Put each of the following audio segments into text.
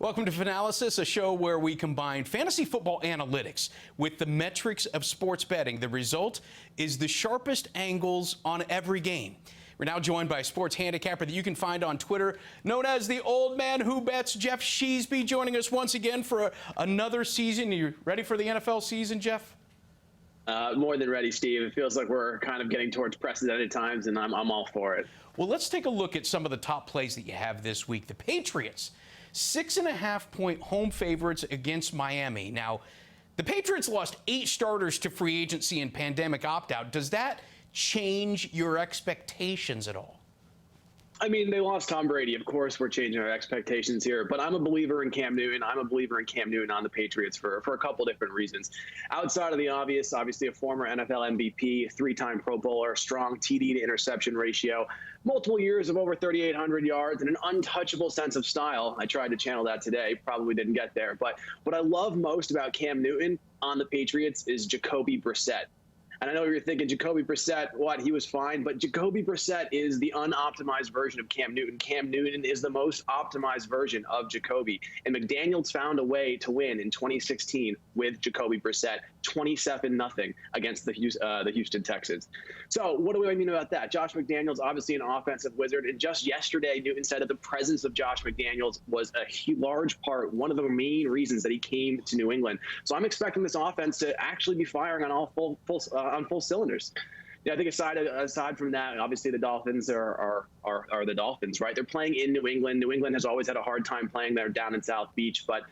Welcome to Fanalysis, a show where we combine fantasy football analytics with the metrics of sports betting. The result is the sharpest angles on every game. We're now joined by a sports handicapper that you can find on Twitter, known as the Old Man Who Bets, Geoff Sheasby, joining us once again for another season. Are you ready for the NFL season, Geoff? More than ready, Steve. It feels like we're kind of getting towards precedented times, and I'm all for it. Well, let's take a look at some of the top plays that you have this week. The Patriots, 6.5-point home favorites against Miami. Now, the Patriots lost 8 starters to free agency and pandemic opt-out. Does that change your expectations at all? I mean, they lost Tom Brady. Of course, we're changing our expectations here. But I'm a believer in Cam Newton. I'm a believer in Cam Newton on the Patriots for a couple different reasons. Outside of the obvious, obviously a former NFL MVP, 3-time Pro Bowler, strong TD to interception ratio, multiple years of over 3,800 yards, and an untouchable sense of style. I tried to channel that today. Probably didn't get there. But what I love most about Cam Newton on the Patriots is Jacoby Brissett. And I know you're thinking Jacoby Brissett, he was fine, but Jacoby Brissett is the unoptimized version of Cam Newton. Cam Newton is the most optimized version of Jacoby. And McDaniels found a way to win in 2016 with Jacoby Brissett, 27-0 against the Houston Texans. So what do I mean about that? Josh McDaniels, obviously an offensive wizard. And just yesterday, Newton said that the presence of Josh McDaniels was a large part, one of the main reasons that he came to New England. So I'm expecting this offense to actually be firing on all full cylinders. Yeah, I think aside from that, obviously the Dolphins are the Dolphins, right? They're playing in New England. New England has always had a hard time playing there down in South Beach, but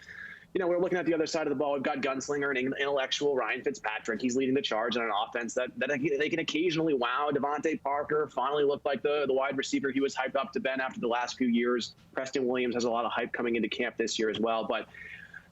we're looking at the other side of the ball. We've got gunslinger and intellectual Ryan Fitzpatrick. He's leading the charge on an offense that they can occasionally wow. Devontae Parker finally looked like the wide receiver he was hyped up to Ben after the last few years. Preston Williams has a lot of hype coming into camp this year as well, but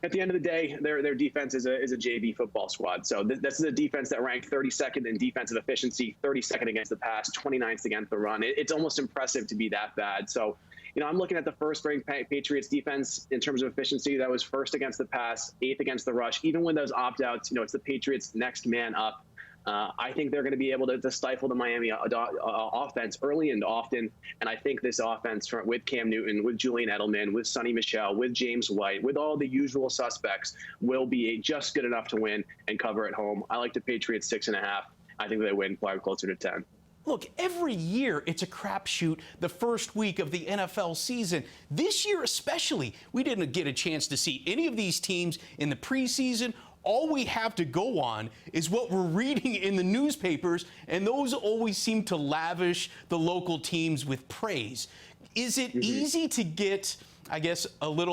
at the end of the day, their defense is a JV football squad. So this is a defense that ranked 32nd in defensive efficiency, 32nd against the pass, 29th against the run. It's almost impressive to be that bad. So, I'm looking at the first-ranked Patriots defense in terms of efficiency. That was first against the pass, 8th against the rush. Even with those opt-outs, it's the Patriots' next man up. I think they're going to be able to stifle the Miami offense early and often. And I think this offense with Cam Newton, with Julian Edelman, with Sonny Michel, with James White, with all the usual suspects, will be just good enough to win and cover at home. I like the Patriots 6.5. I think they win probably closer to 10. Look, every year it's a crapshoot the first week of the NFL season. This year especially, we didn't get a chance to see any of these teams in the preseason. All we have to go on is what we're reading in the newspapers, and those always seem to lavish the local teams with praise. Is it easy to get, I guess,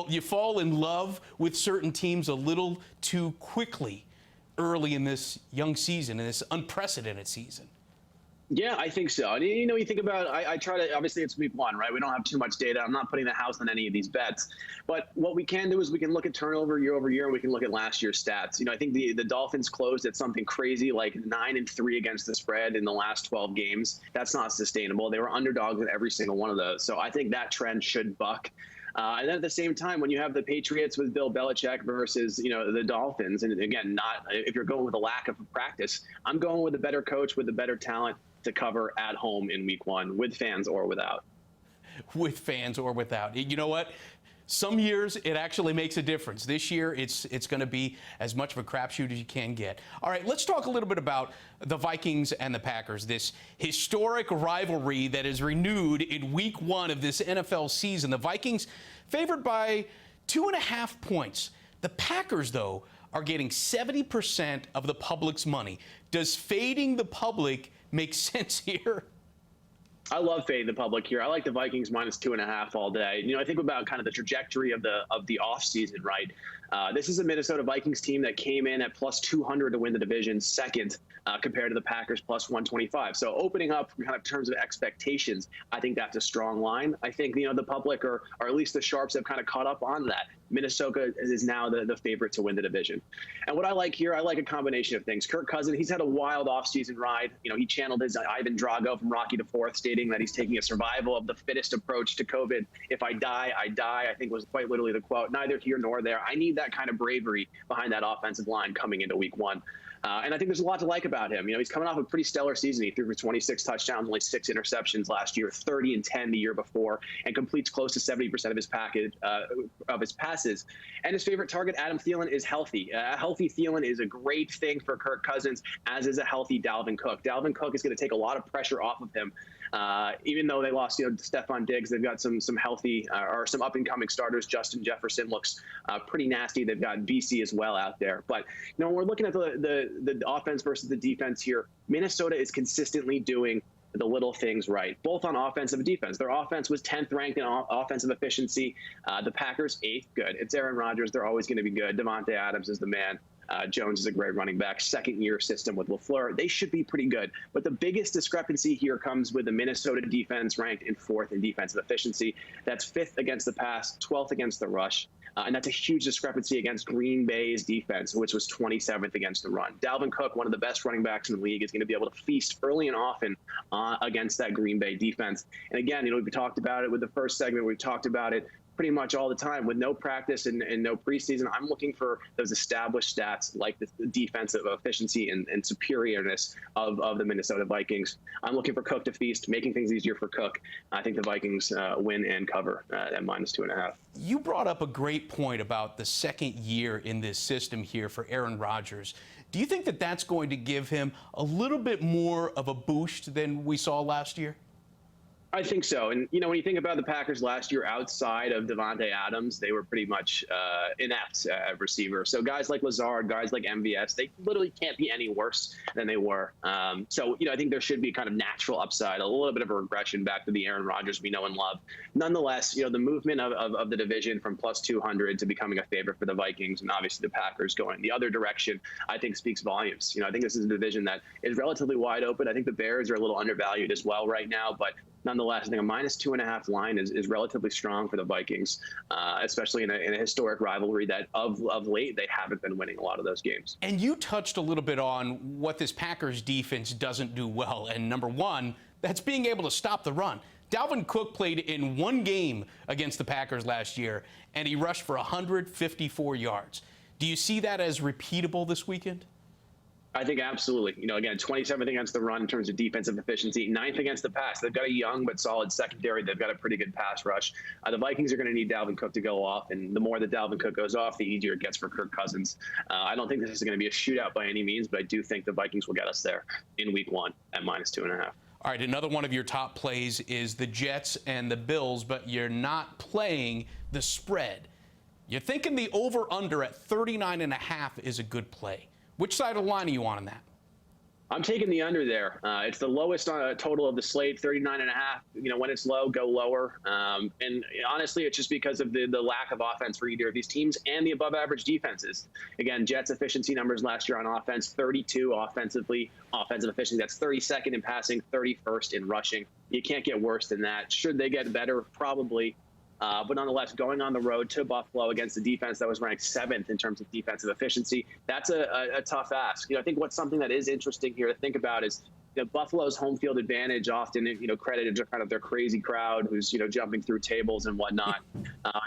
you fall in love with certain teams a little too quickly early in this young season, in this unprecedented season? Yeah, I think so. And, you think about, I try to, obviously it's week 1, right? We don't have too much data. I'm not putting the house on any of these bets. But what we can do is we can look at turnover year over year, and we can look at last year's stats. I think the Dolphins closed at something crazy like 9-3 against the spread in the last 12 games. That's not sustainable. They were underdogs in every single one of those. So I think that trend should buck. And then at the same time, when you have the Patriots with Bill Belichick versus, the Dolphins, and again, if you're going with a lack of practice, I'm going with a better coach with a better talent to cover at home in week 1 with fans or without. With fans or without. You know what? Some years it actually makes a difference. This year it's going to be as much of a crapshoot as you can get. All right, let's talk a little bit about the Vikings and the Packers, this historic rivalry that is renewed in week 1 of this NFL season. The Vikings favored by 2.5 points. The Packers, though, are getting 70% of the public's money. Does fading the public make sense here? I love fading the public here. I like the Vikings minus 2.5 all day. I think about kind of the trajectory of the offseason, right? This is a Minnesota Vikings team that came in at plus 200 to win the division, second compared to the Packers plus 125. So opening up kind of terms of expectations, I think that's a strong line. I think, the public or at least the sharps have kind of caught up on that. Minnesota is now the favorite to win the division. And what I like here, I like a combination of things. Kirk Cousins, he's had a wild offseason ride. He channeled his Ivan Drago from Rocky IV, stayed stating that he's taking a survival of the fittest approach to COVID. If I die, I die, I think was quite literally the quote. Neither here nor there. I need that kind of bravery behind that offensive line coming into week one. And I think there's a lot to like about him. He's coming off a pretty stellar season. He threw for 26 touchdowns, only 6 interceptions last year, 30 and 10 the year before, and completes close to 70% of his passes. And his favorite target, Adam Thielen, is healthy. A healthy Thielen is a great thing for Kirk Cousins, as is a healthy Dalvin Cook. Dalvin Cook is going to take a lot of pressure off of him. Even though they lost, Stephon Diggs, they've got some healthy or some up-and-coming starters. Justin Jefferson looks pretty nasty. They've got BC as well out there. But when we're looking at the offense versus the defense here, Minnesota is consistently doing the little things right, both on offense and defense. Their offense was 10th ranked in offensive efficiency. The Packers 8th. Good. It's Aaron Rodgers. They're always going to be good. Devontae Adams is the man. Jones is a great running back. Second-year system with LaFleur. They should be pretty good. But the biggest discrepancy here comes with the Minnesota defense ranked in 4th in defensive efficiency. That's 5th against the pass, 12th against the rush. And that's a huge discrepancy against Green Bay's defense, which was 27th against the run. Dalvin Cook, one of the best running backs in the league, is going to be able to feast early and often against that Green Bay defense. And again, we talked about it with the first segment. We've talked about it pretty much all the time. With no practice and no preseason, I'm looking for those established stats like the defensive efficiency and superiorness of the Minnesota Vikings. I'm looking for Cook to feast, making things easier for Cook. I think the Vikings win and cover at -2.5. You brought up a great point about the second year in this system here for Aaron Rodgers. Do you think that that's going to give him a little bit more of a boost than we saw last year? I think so. And, when you think about the Packers last year outside of Devontae Adams, they were pretty much inept at receiver. So guys like Lazard, guys like MVS, they literally can't be any worse than they were. So I think there should be kind of natural upside, a little bit of a regression back to the Aaron Rodgers we know and love. Nonetheless, the movement of the division from +200 to becoming a favorite for the Vikings and obviously the Packers going the other direction, I think speaks volumes. I think this is a division that is relatively wide open. I think the Bears are a little undervalued as well right now, but nonetheless, I think a -2.5 line is relatively strong for the Vikings, especially in a historic rivalry that of late they haven't been winning a lot of those games. And you touched a little bit on what this Packers defense doesn't do well. And number one, that's being able to stop the run. Dalvin Cook played in one game against the Packers last year, and he rushed for 154 yards. Do you see that as repeatable this weekend? I think absolutely. Again, 27th against the run in terms of defensive efficiency, 9th against the pass. They've got a young but solid secondary. They've got a pretty good pass rush. The Vikings are going to need Dalvin Cook to go off, and the more that Dalvin Cook goes off, the easier it gets for Kirk Cousins. I don't think this is going to be a shootout by any means, but I do think the Vikings will get us there in week one at -2.5. All right, another one of your top plays is the Jets and the Bills, but you're not playing the spread. You're thinking the over-under at 39.5 is a good play. Which side of the line are you on that? I'm taking the under there. It's the lowest total of the slate, 39.5. When it's low, go lower. And honestly, it's just because of the lack of offense for either of these teams and the above-average defenses. Again, Jets' efficiency numbers last year on offense, 32 offensive efficiency. That's 32nd in passing, 31st in rushing. You can't get worse than that. Should they get better? Probably. But nonetheless, going on the road to Buffalo against a defense that was ranked 7th in terms of defensive efficiency, that's a tough ask. I think what's something that is interesting here to think about is Buffalo's home field advantage, often credited to kind of their crazy crowd who's jumping through tables and whatnot.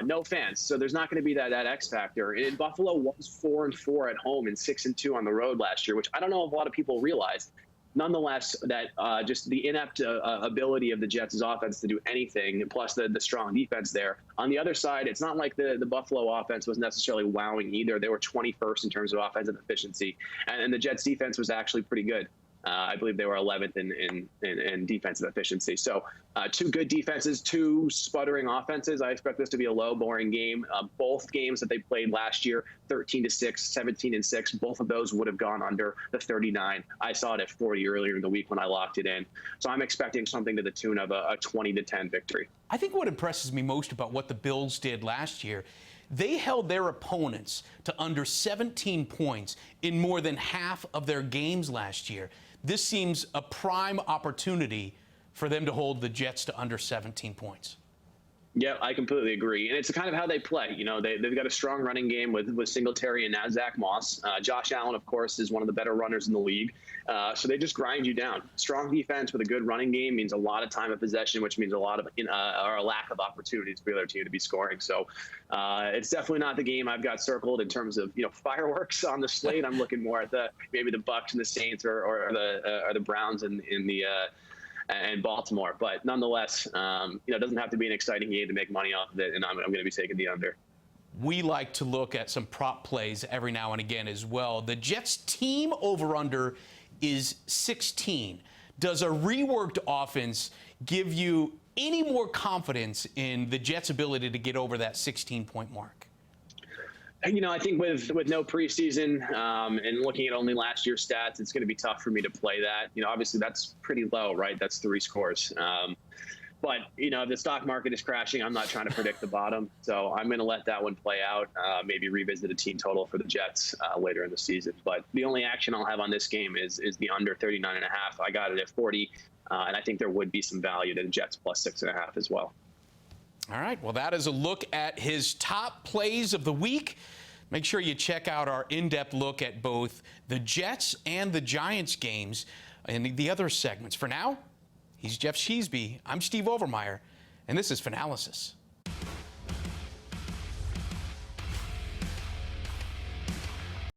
No fans, so there's not going to be that X factor. And Buffalo was 4-4 at home and 6-2 on the road last year, which I don't know if a lot of people realized. Nonetheless, that just the inept ability of the Jets' offense to do anything, plus the strong defense there. On the other side, it's not like the Buffalo offense was necessarily wowing either. They were 21st in terms of offensive efficiency, and the Jets' defense was actually pretty good. I believe they were 11th in defensive efficiency. So two good defenses, two sputtering offenses. I expect this to be a low, boring game. Both games that they played last year, 13-6, 17-6, both of those would have gone under the 39. I saw it at 40 earlier in the week when I locked it in. So I'm expecting something to the tune of a 20-10 victory. I think what impresses me most about what the Bills did last year, they held their opponents to under 17 points in more than half of their games last year. This seems a prime opportunity for them to hold the Jets to under 17 points. Yeah, I completely agree. And it's kind of how they play. You know, they've got a strong running game with Singletary and now Zach Moss. Josh Allen, of course, is one of the better runners in the league. So they just grind you down. Strong defense with a good running game means a lot of time of possession, which means a lot of or a lack of opportunities for the other team to be scoring. So it's definitely not the game I've got circled in terms of, you know, fireworks on the slate. I'm looking more at maybe the Bucks and the Saints or the Browns and Baltimore. But nonetheless, you know, it doesn't have to be an exciting game to make money off of it, and I'm going to be taking the under. We like to look at some prop plays every now and again as well. The Jets team over-under is 16. Does a reworked offense give you any more confidence in the Jets' ability to get over that 16-point mark? You know, I think with no preseason and looking at only last year's stats, it's going to be tough for me to play that. You know, obviously that's pretty low, right? That's 3 scores. But, you know, if the stock market is crashing, I'm not trying to predict the bottom. So I'm going to let that one play out, maybe revisit a team total for the Jets later in the season. But the only action I'll have on this game is the under 39.5. I got it at 40, and I think there would be some value to the Jets plus 6.5 as well. All right, well, that is a look at his top plays of the week. Make sure you check out our in-depth look at both the Jets and the Giants games and the other segments. For now, he's Geoff Sheasby. I'm Steve Overmyer, and this is Fanalysis.